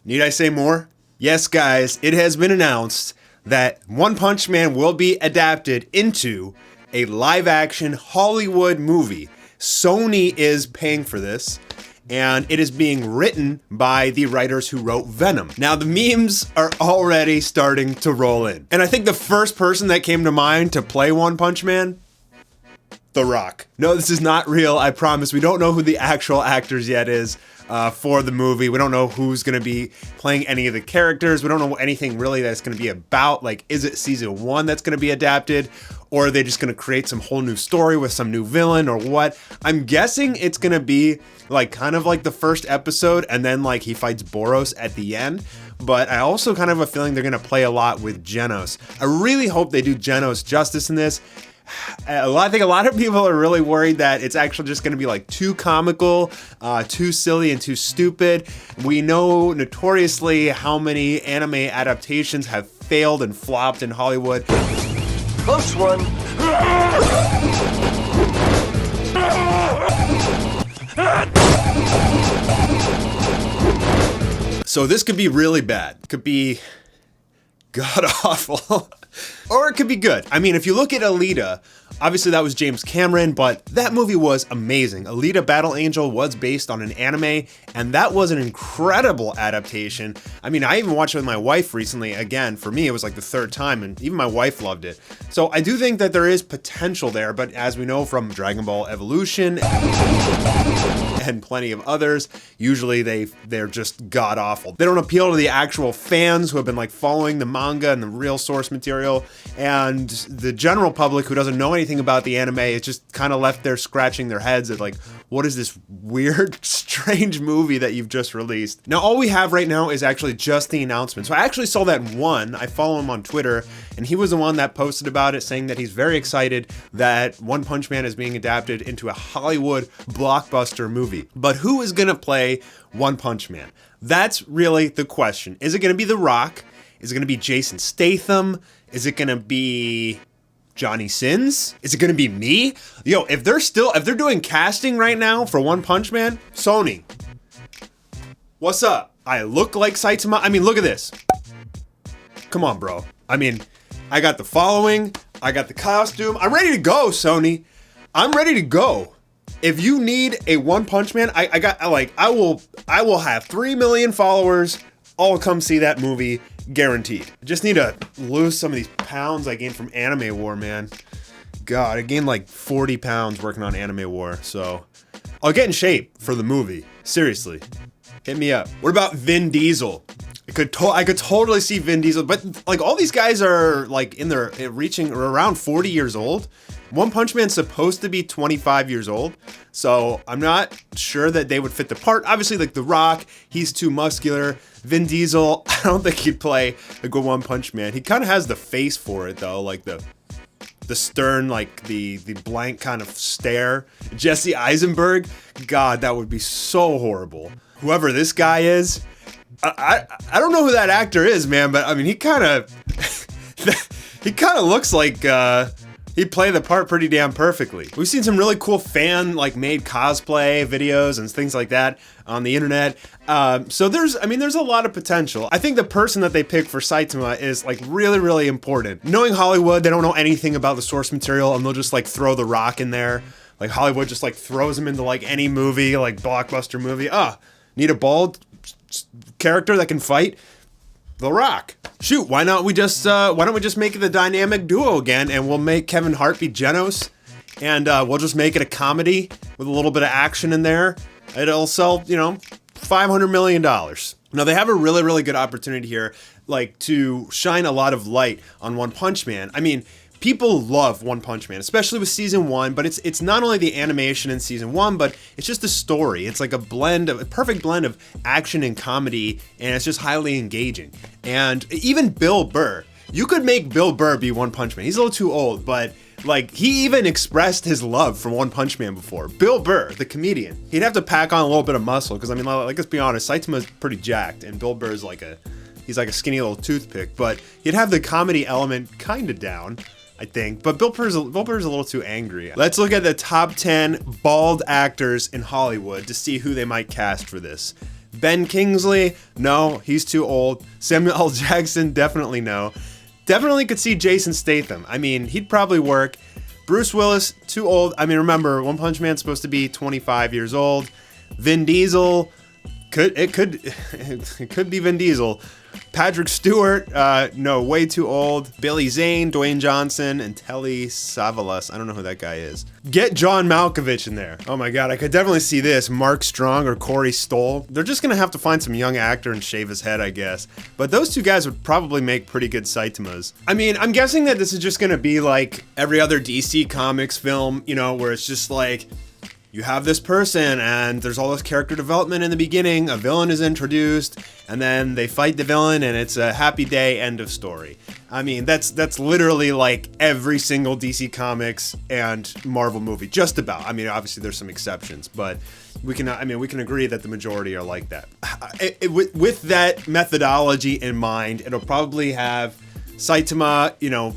Need I say more? Yes, guys, it has been announced that One Punch Man will be adapted into a live-action Hollywood movie. Sony is paying for this, and it is being written by the writers who wrote Venom. Now, the memes are already starting to roll in. And I think the first person that came to mind to play One Punch Man, The Rock. No, this is not real, I promise. We don't know who the actual actors yet is for the movie. We don't know who's gonna be playing any of the characters. We don't know anything really that it's gonna be about. Like, is it season 1 that's gonna be adapted? Or are they just gonna create some whole new story with some new villain or what? I'm guessing it's gonna be like kind of like the first episode and then like he fights Boros at the end. But I also kind of have a feeling they're gonna play a lot with Genos. I really hope they do Genos justice in this. I think a lot of people are really worried that it's actually just going to be like too comical, too silly, and too stupid. We know notoriously how many anime adaptations have failed and flopped in Hollywood. Close one. So this could be really bad. Could be god awful. Or it could be good. I mean, if you look at Alita, obviously that was James Cameron, but that movie was amazing. Alita Battle Angel was based on an anime, and that was an incredible adaptation. I mean, I even watched it with my wife recently. Again, for me, it was like the 3rd time, and even my wife loved it. So I do think that there is potential there, but as we know from Dragon Ball Evolution and plenty of others, usually they're just god awful. They don't appeal to the actual fans who have been like following the manga and the real source material, and the general public who doesn't know anything about the anime is just kind of left there scratching their heads at like, what is this weird, strange movie that you've just released? Now, all we have right now is actually just the announcement. So I actually saw that one. I follow him on Twitter, and he was the one that posted about it, saying that he's very excited that One Punch Man is being adapted into a Hollywood blockbuster movie. But who is gonna play One Punch Man? That's really the question. Is it gonna be The Rock? Is it gonna be Jason Statham? Is it gonna be Johnny Sins? Is it gonna be me? Yo, if they're doing casting right now for One Punch Man, Sony, what's up? I look like Saitama. I mean, look at this. Come on, bro. I mean, I got the following, I got the costume. I'm ready to go, Sony. I'm ready to go. If you need a One Punch Man, I will have 3 million followers. I'll come see that movie, guaranteed. Just need to lose some of these pounds I gained from Anime War, man. God, I gained like 40 pounds working on Anime War, so I'll get in shape for the movie. Seriously, hit me up. What about Vin Diesel? I could totally see Vin Diesel, but like all these guys are like reaching around 40 years old. One Punch Man's supposed to be 25 years old, so I'm not sure that they would fit the part. Obviously, like The Rock, he's too muscular. Vin Diesel, I don't think he'd play a good One Punch Man. He kind of has the face for it though, like the stern, like the blank kind of stare. Jesse Eisenberg, God, that would be so horrible. Whoever this guy is, I don't know who that actor is, man, but I mean, he kind of looks like he'd play the part pretty damn perfectly. We've seen some really cool fan made cosplay videos and things like that on the internet. So there's a lot of potential. I think the person that they pick for Saitama is like really, really important. Knowing Hollywood, they don't know anything about the source material, and they'll just like throw The Rock in there. Like Hollywood just like throws him into like any movie, like blockbuster movie. Need a bald character that can fight? The Rock. Shoot, why don't we just make it the dynamic duo again, and we'll make Kevin Hart be Genos, and we'll just make it a comedy with a little bit of action in there. It'll sell, $500 million. Now they have a really, really good opportunity here, like to shine a lot of light on One Punch Man. I mean, people love One Punch Man, especially with season 1, but it's not only the animation in season 1, but it's just the story. It's like a perfect blend of action and comedy, and it's just highly engaging. And even Bill Burr, you could make Bill Burr be One Punch Man. He's a little too old, but like he even expressed his love for One Punch Man before. Bill Burr, the comedian, he'd have to pack on a little bit of muscle, because I mean, like, let's be honest, Saitama's pretty jacked, and Bill Burr's he's like a skinny little toothpick, but he'd have the comedy element kind of down, I think, but Bill Burr's a little too angry. Let's look at the top 10 bald actors in Hollywood to see who they might cast for this. Ben Kingsley, no, he's too old. Samuel L. Jackson, definitely no. Definitely could see Jason Statham. I mean, he'd probably work. Bruce Willis, too old. I mean, remember, One Punch Man's supposed to be 25 years old. Vin Diesel, it could be Vin Diesel. Patrick Stewart, no, way too old. Billy Zane, Dwayne Johnson, and Telly Savalas. I don't know who that guy is. Get John Malkovich in there. Oh my God, I could definitely see this. Mark Strong or Corey Stoll. They're just gonna have to find some young actor and shave his head, I guess. But those two guys would probably make pretty good Saitamas. I mean, I'm guessing that this is just gonna be like every other DC Comics film, you know, where it's just like, you have this person and there's all this character development in the beginning, a villain is introduced, and then they fight the villain and it's a happy day, end of story. I mean, that's literally like every single DC Comics and Marvel movie, just about. I mean, obviously there's some exceptions, but we can agree that the majority are like that. With that methodology in mind, it'll probably have Saitama, you know,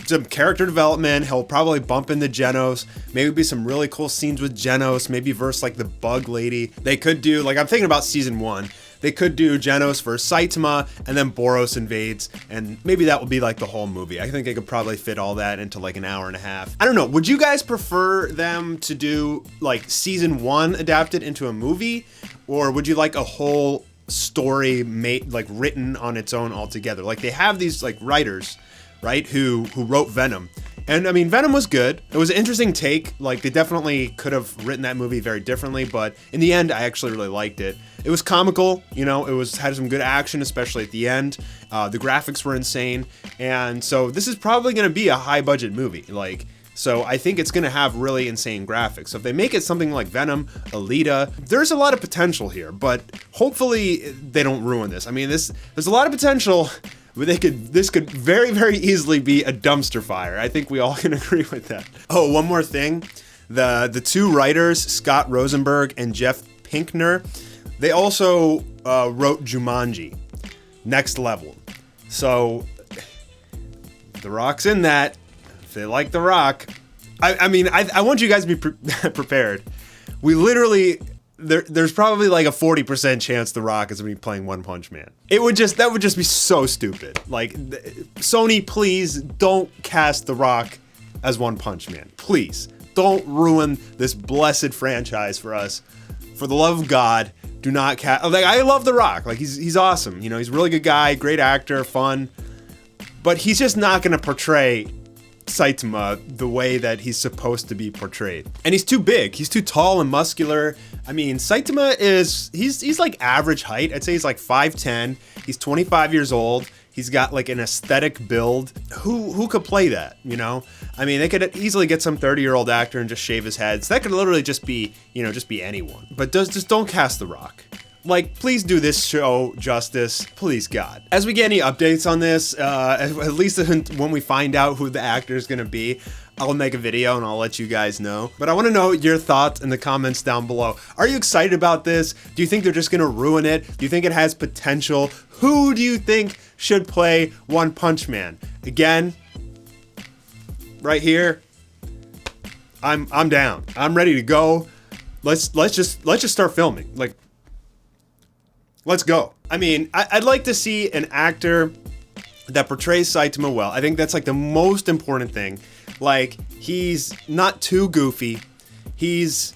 some character development. He'll probably bump into Genos. Maybe be some really cool scenes with Genos. Maybe verse like the Bug Lady. They could do, like, I'm thinking about season 1. They could do Genos versus Saitama, and then Boros invades, and maybe that would be like the whole movie. I think they could probably fit all that into like an hour and a half. I don't know. Would you guys prefer them to do like season 1 adapted into a movie, or would you like a whole story made like written on its own altogether? Like they have these like writers, right, who wrote Venom. And I mean, Venom was good. It was an interesting take. Like they definitely could have written that movie very differently, but in the end, I actually really liked it. It was comical, you know, had some good action, especially at the end. The graphics were insane. And so this is probably going to be a high budget movie. Like, so I think it's going to have really insane graphics. So if they make it something like Venom, Alita, there's a lot of potential here, but hopefully they don't ruin this. I mean, there's a lot of potential. This could very, very easily be a dumpster fire. I think we all can agree with that. Oh, one more thing. The two writers, Scott Rosenberg and Jeff Pinkner, they also wrote Jumanji, Next Level. So, The Rock's in that. If they like The Rock. I mean, I want you guys to be prepared. We literally... There's probably like a 40% chance The Rock is going to be playing One Punch Man. That would just be so stupid. Like, Sony, please don't cast The Rock as One Punch Man. Please don't ruin this blessed franchise for us. For the love of God, do not cast. Like, I love The Rock. Like, he's awesome. You know, he's a really good guy, great actor, fun. But he's just not going to portray Saitama the way that he's supposed to be portrayed. And he's too big. He's too tall and muscular. I mean, Saitama he's like average height. I'd say he's like 5'10". He's 25 years old. He's got like an aesthetic build. Who could play that, you know? I mean, they could easily get some 30-year-old actor and just shave his head. So that could literally just be anyone. But just don't cast The Rock. Like, please do this show justice. Please, God. As we get any updates on this, at least when we find out who the actor is going to be, I'll make a video and I'll let you guys know. But I want to know your thoughts in the comments down below. Are you excited about this? Do you think they're just going to ruin it? Do you think it has potential? Who do you think should play One Punch Man? Again, right here, I'm down. I'm ready to go. Let's just start filming. Like, let's go. I mean, I'd like to see an actor that portrays Saitama well. I think that's like the most important thing. Like, he's not too goofy. He's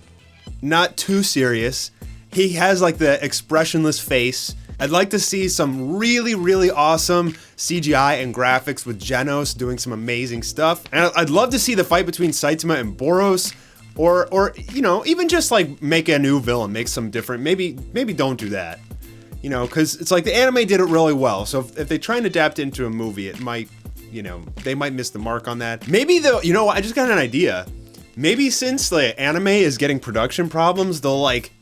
not too serious. He has like the expressionless face. I'd like to see some really, really awesome CGI and graphics with Genos doing some amazing stuff. And I'd love to see the fight between Saitama and Boros. Or you know, even just like make a new villain, make some different, maybe don't do that. You know, because it's like the anime did it really well. So if they try and adapt it into a movie, it might, you know, they might miss the mark on that. Maybe though, you know what, I just got an idea. Maybe since the anime is getting production problems, they'll like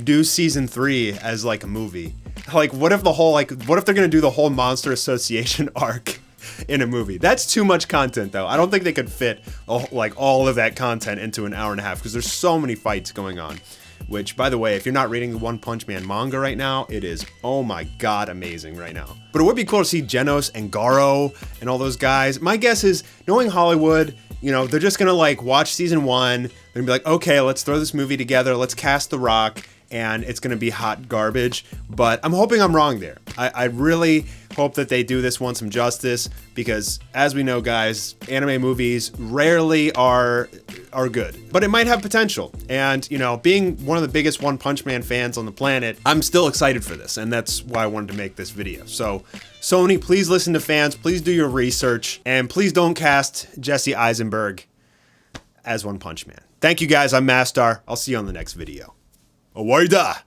do season 3 as like a movie. Like what if they're gonna do the whole Monster Association arc in a movie? That's too much content though. I don't think they could fit like all of that content into an hour and a half because there's so many fights going on. Which, by the way, if you're not reading the One Punch Man manga right now, it is, oh my god, amazing right now. But it would be cool to see Genos and Garo and all those guys. My guess is, knowing Hollywood, you know, they're just gonna like watch season 1, they're gonna be like, okay, let's throw this movie together, let's cast The Rock, and it's gonna be hot garbage, but I'm hoping I'm wrong there. I really hope that they do this one some justice, because as we know, guys, anime movies rarely are good, but it might have potential. And, you know, being one of the biggest One Punch Man fans on the planet, I'm still excited for this, and that's why I wanted to make this video. So, Sony, please listen to fans, please do your research, and please don't cast Jesse Eisenberg as One Punch Man. Thank you guys, I'm Mastar. I'll see you on the next video. Awaida!